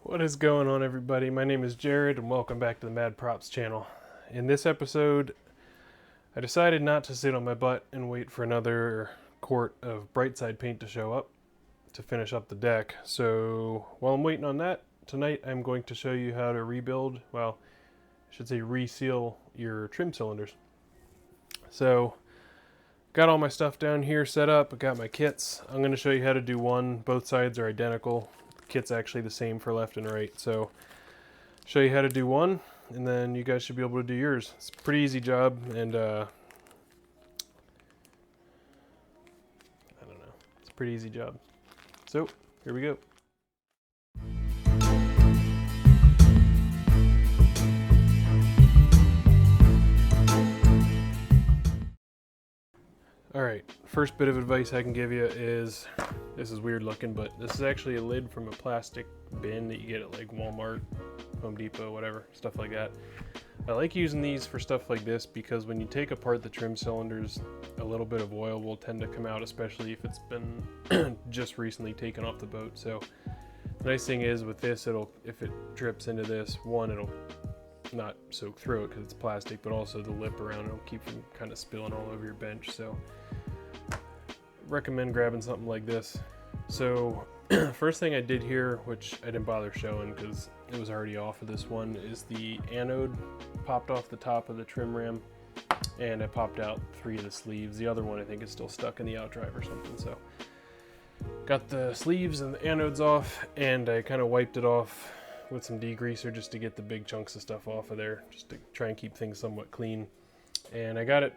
What is going on, everybody? My name is Jared and welcome back to the madprops channel. In this episode, I decided not to sit on my butt and wait for another quart of brightside paint to show up to finish up the deck. So while I'm waiting on that, tonight I'm going to show you how to rebuild, well, I should say reseal your trim cylinders. So got all my stuff down here set up, I got my kits. I'm going to show you how to do one. Both sides are identical. Kit's actually the same for left and right, so show you how to do one and then you guys should be able to do yours. It's a pretty easy job, and I don't know, it's a pretty easy job. So here we go. Alright, first bit of advice I can give you is, this is weird looking, but this is actually a lid from a plastic bin that you get at like Walmart, Home Depot, whatever, stuff like that. I like using these for stuff like this because when you take apart the trim cylinders, a little bit of oil will tend to come out, especially if it's been just recently taken off the boat. So the nice thing is with this, if it drips into this, one, it'll not soak through it because it's plastic, but also the lip around it'll keep from kind of spilling all over your bench. So recommend grabbing something like this. So first thing I did here, which I didn't bother showing because it was already off of this one, is the anode popped off the top of the trim ram, and I popped out 3 of the sleeves. The other one I think is still stuck in the outdrive or something. So got the sleeves and the anodes off, and I kind of wiped it off with some degreaser just to get the big chunks of stuff off of there, just to try and keep things somewhat clean. And I got it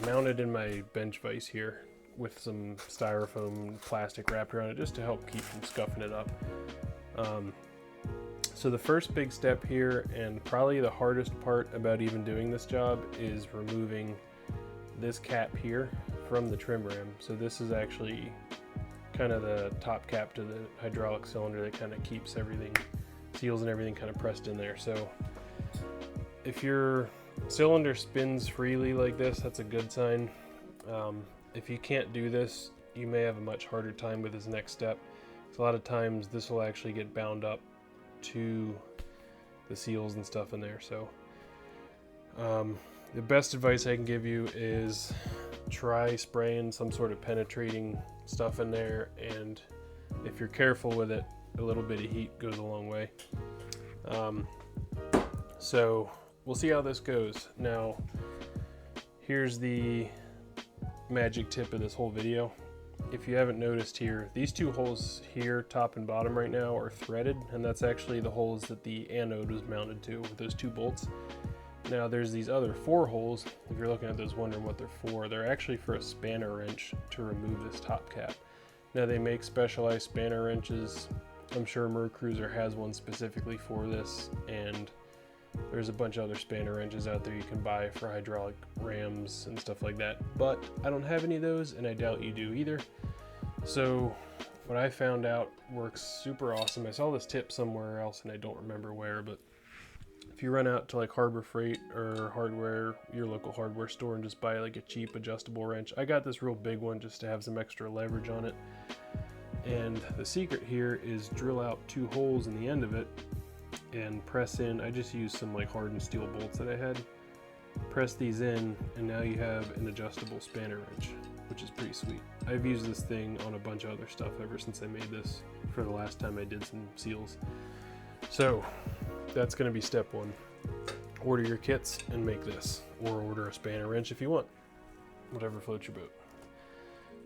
mounted in my bench vise here with some styrofoam plastic wrapped around it just to help keep from scuffing it up. So the first big step here, and probably the hardest part about even doing this job, is removing this cap here from the trim ram. So this is actually kind of the top cap to the hydraulic cylinder that kind of keeps everything, seals and everything kind of pressed in there. So if your cylinder spins freely like this, that's a good sign. If you can't do this, you may have a much harder time with this next step. So a lot of times this will actually get bound up to the seals and stuff in there. So the best advice I can give you is try spraying some sort of penetrating stuff in there, and if you're careful with it, a little bit of heat goes a long way. So we'll see how this goes. Now here's the magic tip of this whole video. If you haven't noticed here, these 2 holes here, top and bottom right now, are threaded, and that's actually the holes that the anode was mounted to with those 2 bolts. Now there's these other 4 holes. If you're looking at those wondering what they're for, they're actually for a spanner wrench to remove this top cap. Now they make specialized spanner wrenches. I'm sure Mercruiser has one specifically for this, and there's a bunch of other spanner wrenches out there you can buy for hydraulic rams and stuff like that, but I don't have any of those, and I doubt you do either. So what I found out works super awesome. I saw this tip somewhere else and I don't remember where, but if you run out to like Harbor Freight or Hardware, your local hardware store, and just buy like a cheap adjustable wrench. I got this real big one just to have some extra leverage on it. And the secret here is drill out 2 holes in the end of it and press in. I just used some like hardened steel bolts that I had. Press these in, and now you have an adjustable spanner wrench, which is pretty sweet. I've used this thing on a bunch of other stuff ever since I made this for the last time I did some seals. So that's going to be step 1. Order your kits and make this, or order a spanner wrench if you want, whatever floats your boat.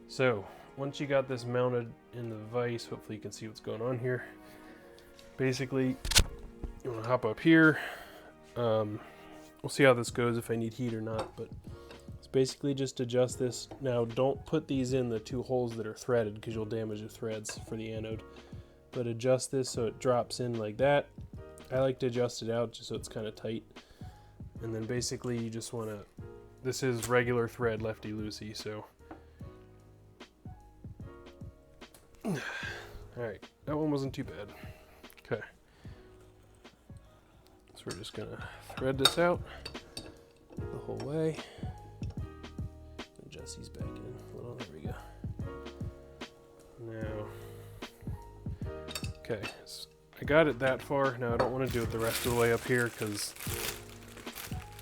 So once you got this mounted in the vise, hopefully you can see what's going on here. Basically, you want to hop up here. We'll see how this goes, if I need heat or not, but it's basically just adjust this. Now don't put these in the 2 holes that are threaded because you'll damage the threads for the anode, but adjust this so it drops in like that. I like to adjust it out just so it's kind of tight, and then basically you just want to, this is regular thread, lefty loosey, so alright, that one wasn't too bad. Okay, so we're just gonna thread this out the whole way. Adjust these back in. Well, there we go. Now, okay, I got it that far. Now I don't want to do it the rest of the way up here because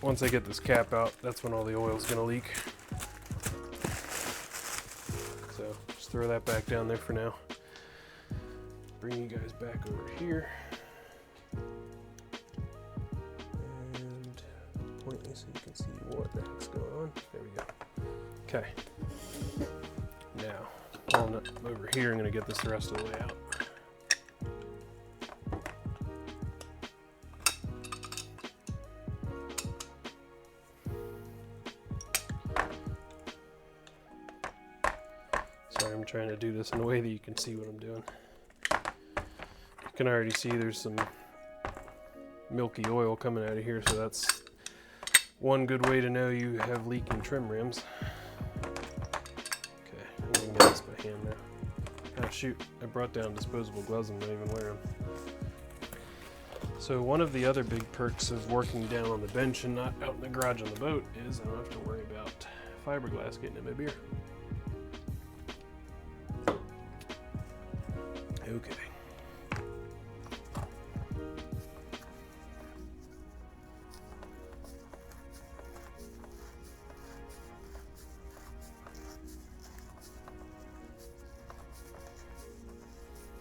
once I get this cap out, that's when all the oil is going to leak. So just throw that back down there for now. Bring you guys back over here. And point me so you can see what the heck's going on. There we go. Okay. Now, while I'm over here, I'm going to get this the rest of the way out. Sorry, I'm trying to do this in a way that you can see what I'm doing. You can already see there's some milky oil coming out of here, so that's one good way to know you have leaking trim rims. Okay, I'm gonna get this by hand now. Oh shoot, I brought down disposable gloves and don't even wear them. So one of the other big perks of working down on the bench and not out in the garage on the boat is I don't have to worry about fiberglass getting in my beer. Okay.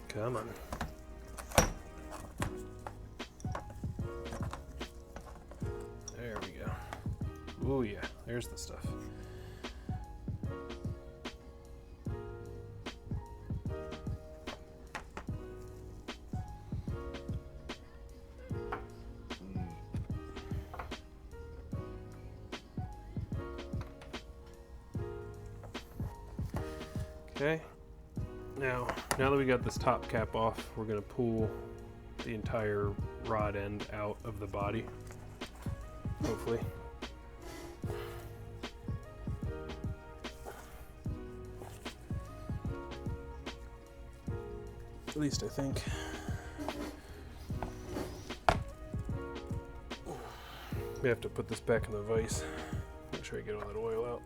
Come on. There we go. Oh yeah, there's the stuff. Okay, now that we got this top cap off, we're going to pull the entire rod end out of the body, hopefully. At least I think. We have to put this back in the vise. Make sure I get all that oil out.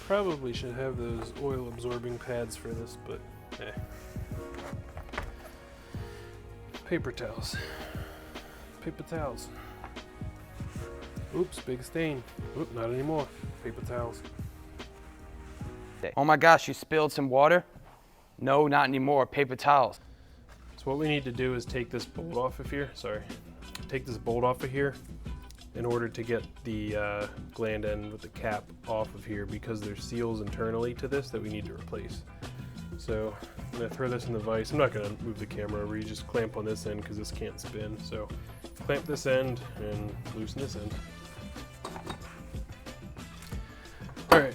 Probably should have those oil absorbing pads for this, but eh. Paper towels. Paper towels. Oops, big stain. Oop, not anymore. Paper towels. Oh my gosh, you spilled some water? No, not anymore. Paper towels. So what we need to do is take this bolt off of here. Sorry. Take this bolt off of here in order to get the gland end with the cap off of here, because there's seals internally to this that we need to replace. So I'm going to throw this in the vise. I'm not going to move the camera over. You just clamp on this end because this can't spin. So clamp this end and loosen this end. Alright,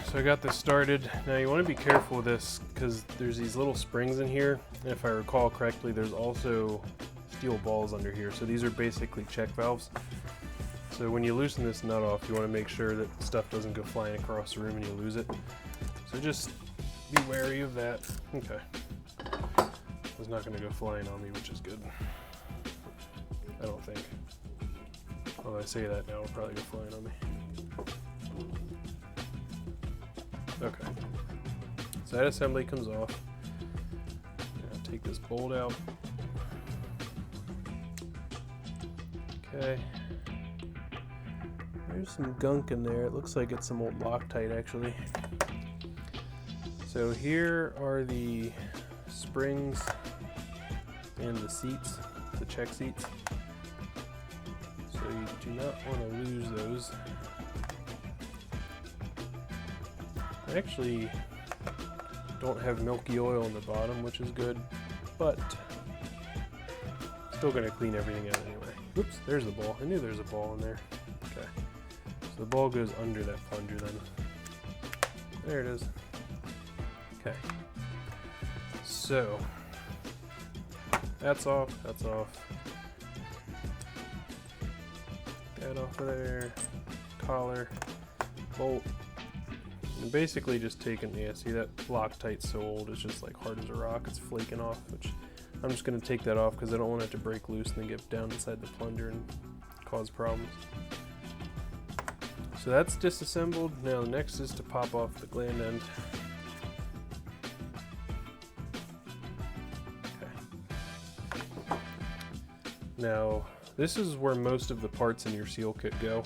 so I got this started. Now you want to be careful with this because there's these little springs in here. And if I recall correctly, there's also steel balls under here. So these are basically check valves. So when you loosen this nut off, you want to make sure that stuff doesn't go flying across the room and you lose it. So just be wary of that. Okay. It's not going to go flying on me, which is good. I don't think. Although I say that now, it'll probably go flying on me. Okay. So that assembly comes off. Now take this bolt out. Okay. There's some gunk in there. It looks like it's some old Loctite actually. So here are the springs and the seats, the check seats. So you do not want to lose those. I actually don't have milky oil in the bottom, which is good, but still going to clean everything out anyway. Oops, there's the ball. I knew there was a ball in there. Okay. So the ball goes under that plunger then. There it is. Okay. So that's off, that's off. That off of there. Collar, bolt. And basically just taking, yeah, see that Loctite's so old, it's just like hard as a rock, it's flaking off, which I'm just going to take that off because I don't want it to break loose and then get down inside the plunger and cause problems. So that's disassembled. Now the next is to pop off the gland end. Okay. Now this is where most of the parts in your seal kit go.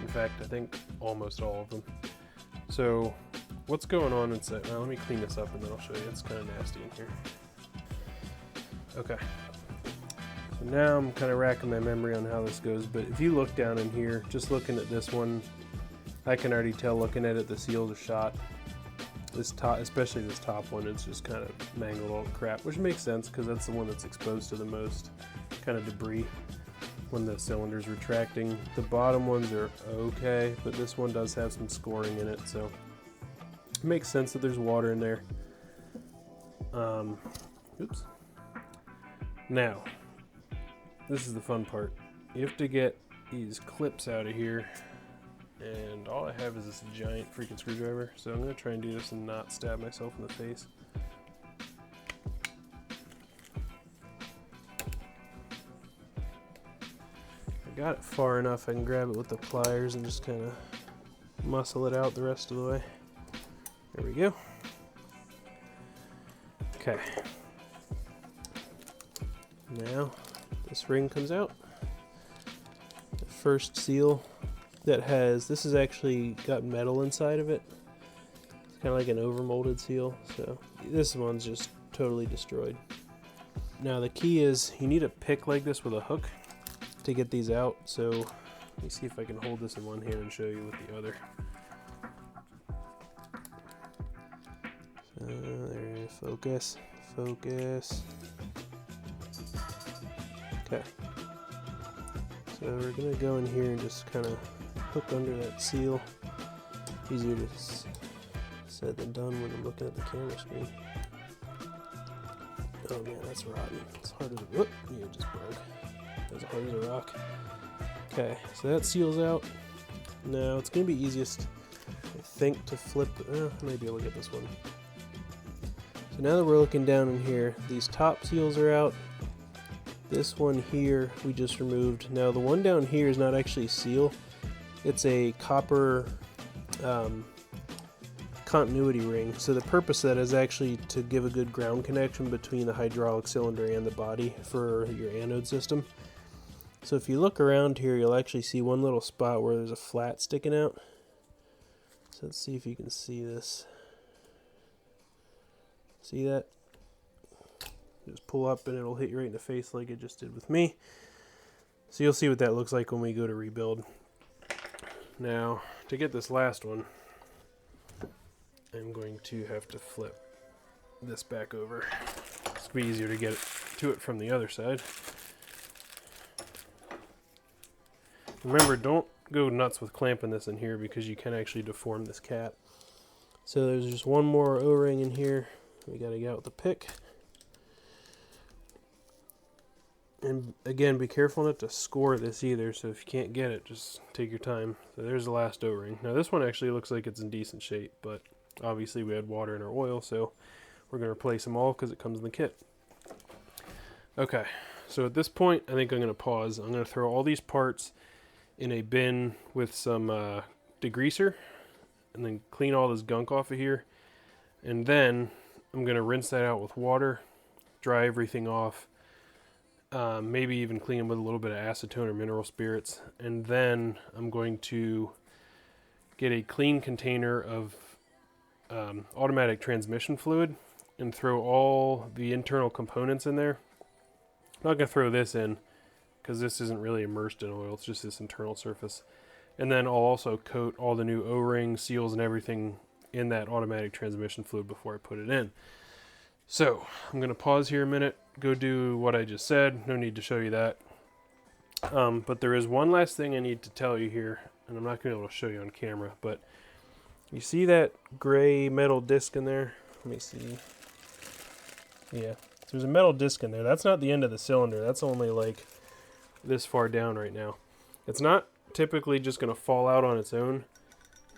In fact, I think almost all of them. So what's going on inside? Now let me clean this up and then I'll show you. It's kind of nasty in here. Okay. So now I'm kind of racking my memory on how this goes, but if you look down in here, just looking at this one, I can already tell looking at it the seals are shot. This top, especially this top one, is just kind of mangled all crap, which makes sense because that's the one that's exposed to the most kind of debris when the cylinder's retracting. The bottom ones are okay, but this one does have some scoring in it, so it makes sense that there's water in there. Oops. Now, this is the fun part. You have to get these clips out of here, and all I have is this giant freaking screwdriver, so I'm going to try and do this and not stab myself in the face. I got it far enough I can grab it with the pliers and just kind of muscle it out the rest of the way. There we go. Okay. Now this ring comes out. The first seal that has, this has actually got metal inside of it. It's kind of like an overmolded seal, so this one's just totally destroyed. Now the key is you need a pick like this with a hook to get these out, so let me see if I can hold this in one hand and show you with the other. So there it is. Focus, focus. Okay, so we're gonna go in here and just kind of hook under that seal. Easier to said than done when I'm looking at the camera screen. Oh man, that's rotten. It's hard as a, whoop, yeah, it just broke. That's hard as a rock. Okay, so that seals out. Now it's gonna be easiest, I think, to flip. I might be able to get this one. So now that we're looking down in here, these top seals are out. This one here we just removed. Now the one down here is not actually a seal. It's a copper continuity ring. So the purpose of that is actually to give a good ground connection between the hydraulic cylinder and the body for your anode system. So if you look around here, you'll actually see one little spot where there's a flat sticking out. So let's see if you can see this. See that? Just pull up and it'll hit you right in the face like it just did with me. So you'll see what that looks like when we go to rebuild. Now, to get this last one, I'm going to have to flip this back over. It's going to be easier to get to it from the other side. Remember, don't go nuts with clamping this in here because you can actually deform this cap. So there's just one more O-ring in here. We got to get out with the pick. And again, be careful not to score this either, so if you can't get it, just take your time. So there's the last O-ring. Now this one actually looks like it's in decent shape, but obviously we had water in our oil, so we're going to replace them all because it comes in the kit. Okay, so at this point, I think I'm going to pause. I'm going to throw all these parts in a bin with some degreaser, and then clean all this gunk off of here. And then I'm going to rinse that out with water, dry everything off, maybe even clean them with a little bit of acetone or mineral spirits. And then I'm going to get a clean container of automatic transmission fluid and throw all the internal components in there. I'm not going to throw this in because this isn't really immersed in oil, it's just this internal surface. And then I'll also coat all the new O-rings, seals, and everything in that automatic transmission fluid before I put it in. So I'm going to pause here a minute, go do what I just said. No need to show you that. But there is one last thing I need to tell you here, and I'm not going to be able to show you on camera, but you see that gray metal disc in there? Let me see. Yeah, there's a metal disc in there. That's not the end of the cylinder. That's only like this far down right now. It's not typically just going to fall out on its own.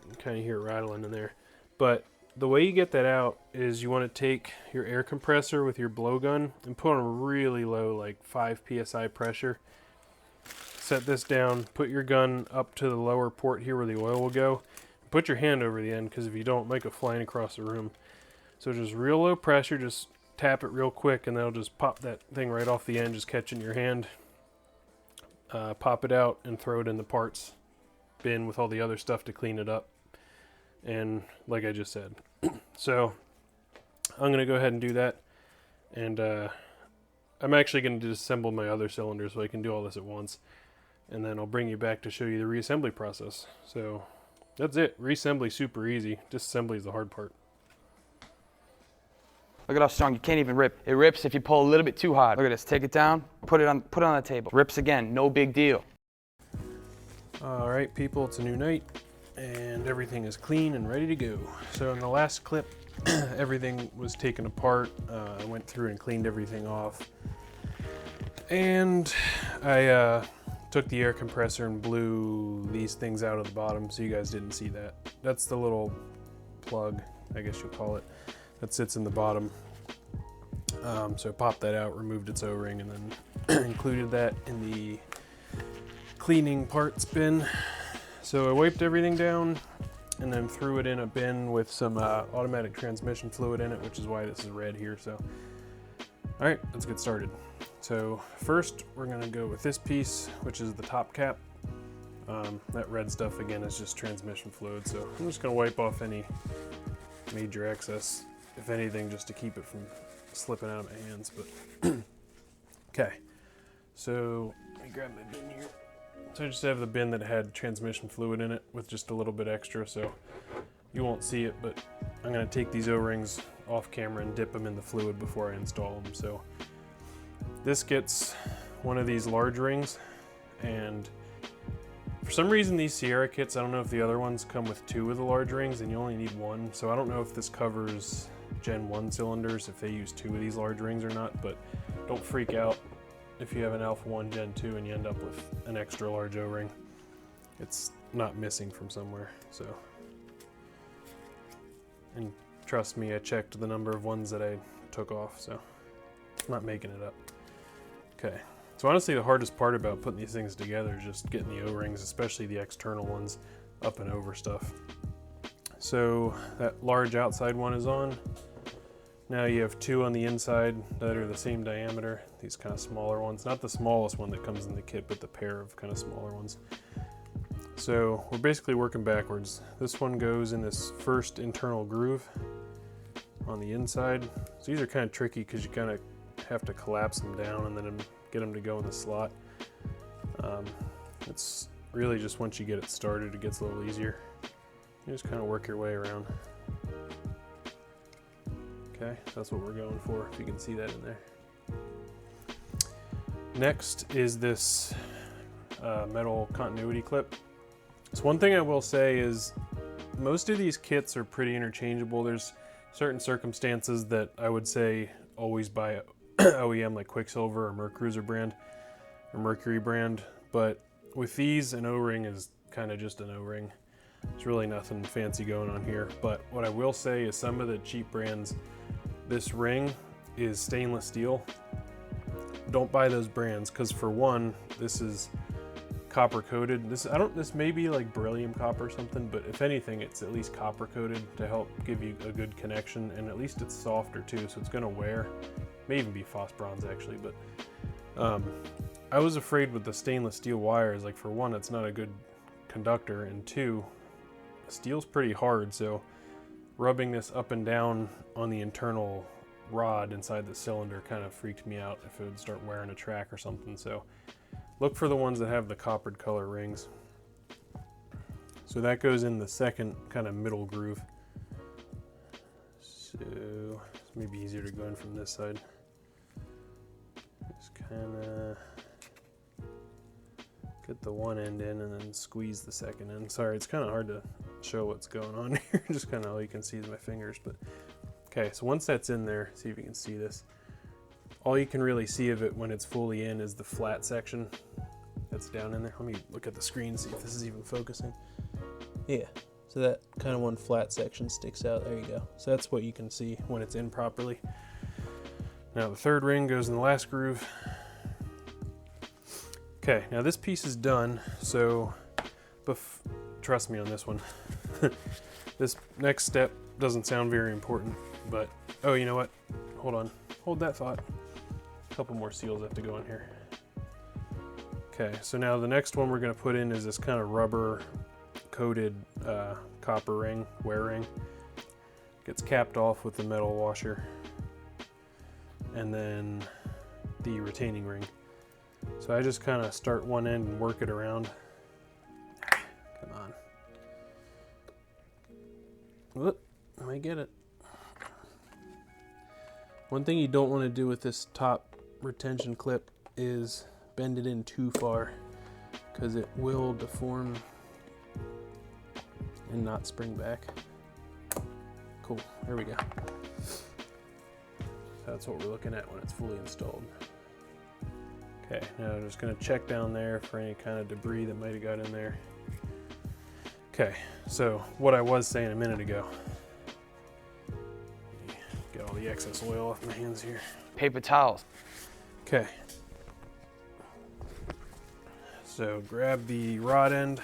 You can kind of hear it rattling in there. But the way you get that out is you want to take your air compressor with your blowgun and put on really low, like 5 psi pressure. Set this down, put your gun up to the lower port here where the oil will go. Put your hand over the end, because if you don't, it might go flying across the room. So just real low pressure, just tap it real quick and that'll just pop that thing right off the end, just catch it in your hand. Pop it out and throw it in the parts bin with all the other stuff to clean it up. And like I just said. So I'm going to go ahead and do that. And I'm actually going to disassemble my other cylinders so I can do all this at once. And then I'll bring you back to show you the reassembly process. So that's it. Reassembly super easy. Disassembly is the hard part. Look at how strong, you can't even rip. It rips if you pull a little bit too hard. Look at this, take it down, put it on the table. Rips again, no big deal. All right, people, it's a new night and everything is clean and ready to go. So in the last clip, everything was taken apart. I went through and cleaned everything off. And I took the air compressor and blew these things out of the bottom so you guys didn't see that. That's the little plug, I guess you'll call it, that sits in the bottom. So I popped that out, removed its O-ring, and then included that in the cleaning parts bin. So I wiped everything down and then threw it in a bin with some automatic transmission fluid in it, which is why this is red here. So, all right, let's get started. So first we're gonna go with this piece, which is the top cap. That red stuff again is just transmission fluid. So I'm just gonna wipe off any major excess, if anything, just to keep it from slipping out of my hands. But okay, so let me grab my bin here. So I just have the bin that had transmission fluid in it with just a little bit extra, so you won't see it, but I'm gonna take these O-rings off camera and dip them in the fluid before I install them. So this gets one of these large rings, and for some reason these Sierra kits, I don't know if the other ones come with 2 of the large rings and you only need 1, so I don't know if this covers Gen 1 cylinders, if they use 2 of these large rings or not, but don't freak out if you have an Alpha 1 Gen 2 and you end up with an extra large O-ring. It's not missing from somewhere, so. And trust me, I checked the number of ones that I took off, so I'm not making it up. Okay, so honestly the hardest part about putting these things together is just getting the O-rings, especially the external ones, up and over stuff. So that large outside one is on. Now you have 2 on the inside that are the same diameter, these kind of smaller ones. Not the smallest one that comes in the kit, but the pair of kind of smaller ones. So we're basically working backwards. This one goes in this first internal groove on the inside. So these are kind of tricky because you kind of have to collapse them down and then get them to go in the slot. It's really just once you get it started, it gets a little easier. You just kind of work your way around. Okay, that's what we're going for, if you can see that in there. Next is this metal continuity clip. So one thing I will say is most of these kits are pretty interchangeable. There's certain circumstances that I would say always buy OEM like Quicksilver or Mercruiser brand or Mercury brand, but with these, an O-ring is kind of just an O-ring. There's really nothing fancy going on here, but what I will say is some of the cheap brands, this ring is stainless steel. Don't buy those brands, because for one, this is copper coated. This may be like beryllium copper or something, but if anything, it's at least copper coated to help give you a good connection, and at least it's softer too, so it's gonna wear. May even be phos bronze actually, but I was afraid with the stainless steel wires, like for one, it's not a good conductor, and 2, steel's pretty hard, so rubbing this up and down on the internal rod inside the cylinder kind of freaked me out if it would start wearing a track or something. So look for the ones that have the coppered color rings. So that goes in the second kind of middle groove. So it's maybe easier to go in from this side. Just kind of get the one end in and then squeeze the second end. Sorry, it's kind of hard to show what's going on here. Just kind of all you can see is my fingers. But okay, so once that's in there, see if you can see this. All you can really see of it when it's fully in is the flat section that's down in there. Let me look at the screen, see if this is even focusing. Yeah, So that kind of one flat section sticks out. There you go. So that's what you can see when it's in properly. Now the third ring goes in the last groove. Okay, now this piece is done, so trust me on this one. This next step doesn't sound very important, but oh, you know what? Hold on. Hold that thought. A couple more seals have to go in here. Okay, so now the next one we're going to put in is this kind of rubber coated copper ring, wear ring. Gets capped off with the metal washer, and then the retaining ring. So I just kind of start one end and work it around. Come on. Whoop, I get it. One thing you don't want to do with this top retention clip is bend it in too far, because it will deform and not spring back. Cool, there we go. That's what we're looking at when it's fully installed. Okay, now I'm just going to check down there for any kind of debris that might have got in there. Okay, so what I was saying a minute ago. Get all the excess oil off my hands here. Paper towels. Okay. So grab the rod end,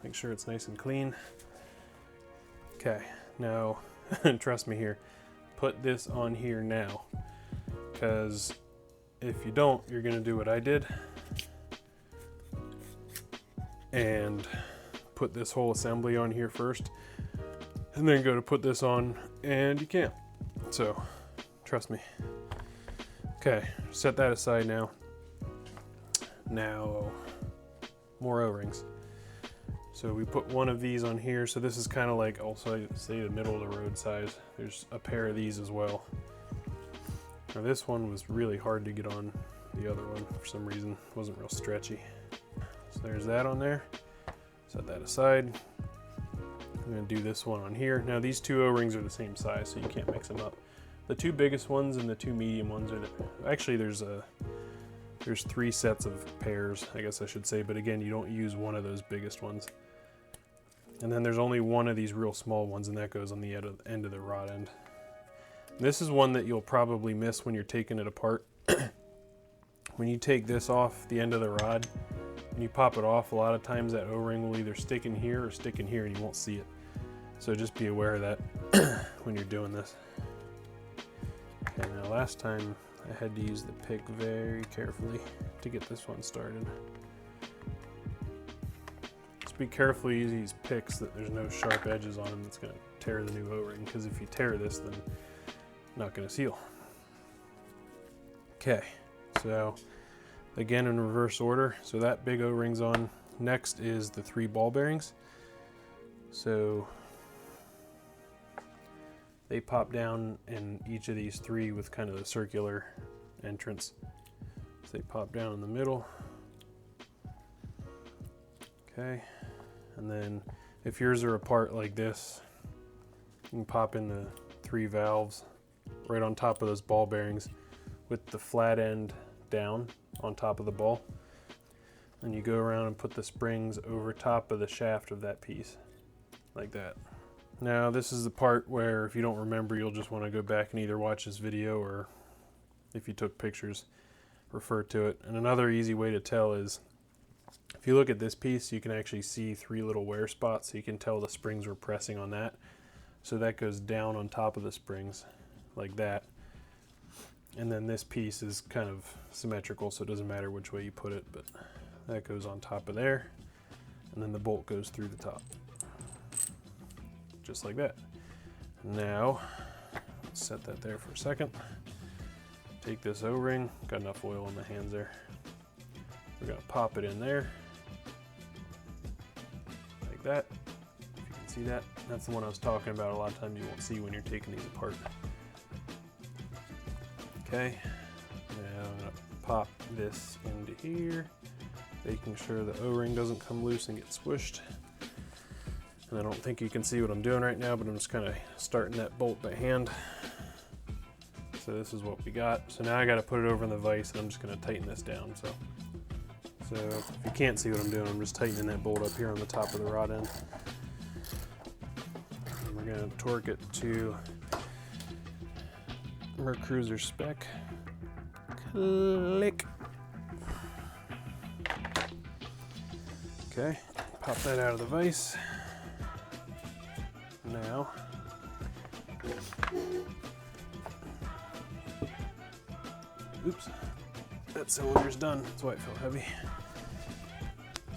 make sure it's nice and clean. Okay, now trust me here, put this on here now, because if you don't, you're gonna do what I did and put this whole assembly on here first, and then go to put this on and you can't. So trust me. Okay, set that aside now. Now, more O-rings. So we put one of these on here. So this is kind of like, also say the middle of the road size. There's a pair of these as well. Now this one was really hard to get on the other one for some reason. It wasn't real stretchy. So there's that on there. Set that aside. I'm gonna do this one on here. Now these two O-rings are the same size, so you can't mix them up. The two biggest ones and the two medium ones are actually there's 3 sets of pairs, I guess I should say, but again, you don't use one of those biggest ones. And then there's only one of these real small ones, and that goes on the end of the rod end. This is one that you'll probably miss when you're taking it apart. When you take this off the end of the rod and you pop it off, a lot of times that O-ring will either stick in here or stick in here and you won't see it. So just be aware of that when you're doing this. Okay, now last time I had to use the pick very carefully to get this one started. Just be careful you use these picks that there's no sharp edges on them that's going to tear the new O-ring, because if you tear this, then it's not going to seal. Okay, so again in reverse order. So that big O-ring's on. Next is the 3 ball bearings. So they pop down in each of these 3 with kind of the circular entrance. So they pop down in the middle. Okay, and then if yours are apart like this, you can pop in the 3 valves right on top of those ball bearings with the flat end down on top of the ball. And you go around and put the springs over top of the shaft of that piece, like that. Now this is the part where if you don't remember, you'll just want to go back and either watch this video, or if you took pictures, refer to it. And another easy way to tell is, if you look at this piece, you can actually see 3 little wear spots, so you can tell the springs were pressing on that. So that goes down on top of the springs, like that. And then this piece is kind of symmetrical, so it doesn't matter which way you put it, but that goes on top of there. And then the bolt goes through the top. Just like that. Now, let's set that there for a second. Take this O-ring, got enough oil on my hands there. We're gonna pop it in there, like that. If you can see that, that's the one I was talking about. A lot of times you won't see when you're taking these apart. Okay, now I'm gonna pop this into here, making sure the O-ring doesn't come loose and get squished. And I don't think you can see what I'm doing right now, but I'm just kind of starting that bolt by hand. So this is what we got. So now I got to put it over in the vise, and I'm just going to tighten this down. So if you can't see what I'm doing, I'm just tightening that bolt up here on the top of the rod end. we're gonna torque it to Mercruiser spec. Click. Okay, pop that out of the vise. Now, oops, that cylinder's done. That's why it felt heavy.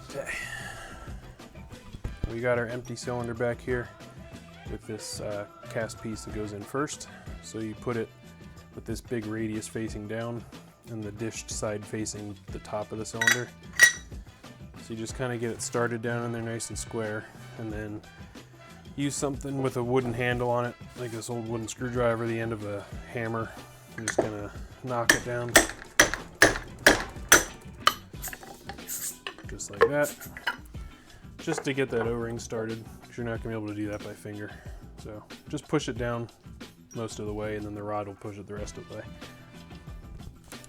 Okay, we got our empty cylinder back here with this cast piece that goes in first. So you put it with this big radius facing down and the dished side facing the top of the cylinder. So you just kind of get it started down in there nice and square, and then use something with a wooden handle on it, like this old wooden screwdriver, the end of a hammer. I'm just gonna knock it down. Just like that. Just to get that O-ring started, because you're not gonna be able to do that by finger. So just push it down most of the way, and then the rod will push it the rest of the way.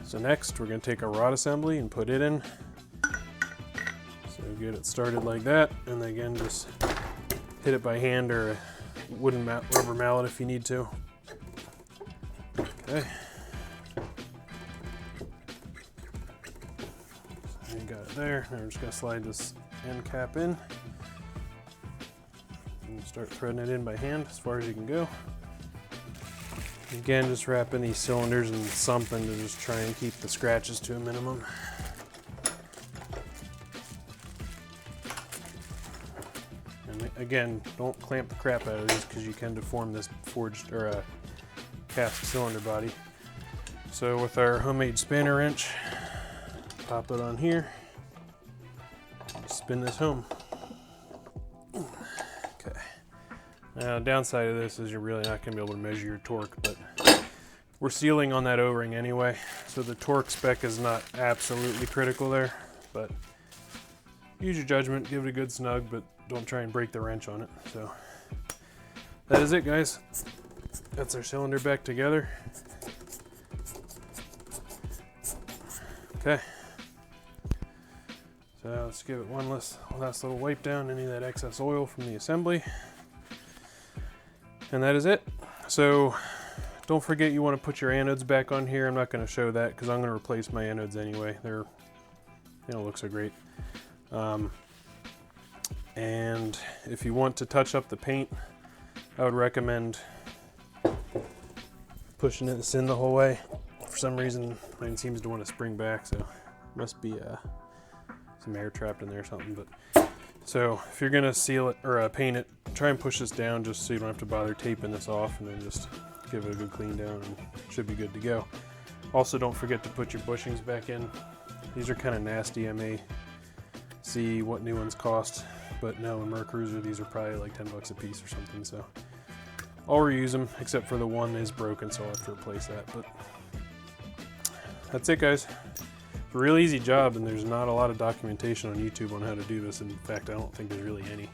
So next, we're gonna take our rod assembly and put it in. So get it started like that, and then again, just hit it by hand or a wooden rubber mallet if you need to. Okay. So you got it there. Now we're just gonna slide this end cap in and start threading it in by hand as far as you can go. Again, just wrapping these cylinders in something to just try and keep the scratches to a minimum. And again, don't clamp the crap out of these because you can deform this forged or cast cylinder body. So with our homemade spanner wrench, pop it on here, spin this home. Okay. Now, the downside of this is you're really not going to be able to measure your torque, but we're sealing on that O-ring anyway, so the torque spec is not absolutely critical there, but use your judgment, give it a good snug, but don't try and break the wrench on it. So that is it, guys. That's our cylinder back together. Okay. So let's give it one last little wipe down any of that excess oil from the assembly. And that is it. So don't forget you want to put your anodes back on here. I'm not going to show that because I'm going to replace my anodes anyway. They don't look so great. And if you want to touch up the paint, I would recommend pushing this in the whole way. For some reason, mine seems to want to spring back, so must be some air trapped in there or something. But so if you're gonna seal it or paint it, try and push this down just so you don't have to bother taping this off, and then just give it a good clean down and it should be good to go. Also, don't forget to put your bushings back in. These are kind of nasty. I may see what new ones cost, but no, in Mercruiser these are probably like 10 bucks a piece or something. So I'll reuse them, except for the one is broken, so I'll have to replace that. But that's it, guys. It's a real easy job, and there's not a lot of documentation on YouTube on how to do this. In fact, I don't think there's really any,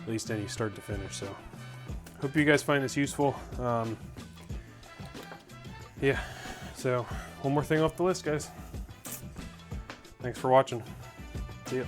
at least any start to finish. So hope you guys find this useful. Yeah, so one more thing off the list, guys. Thanks for watching. See ya.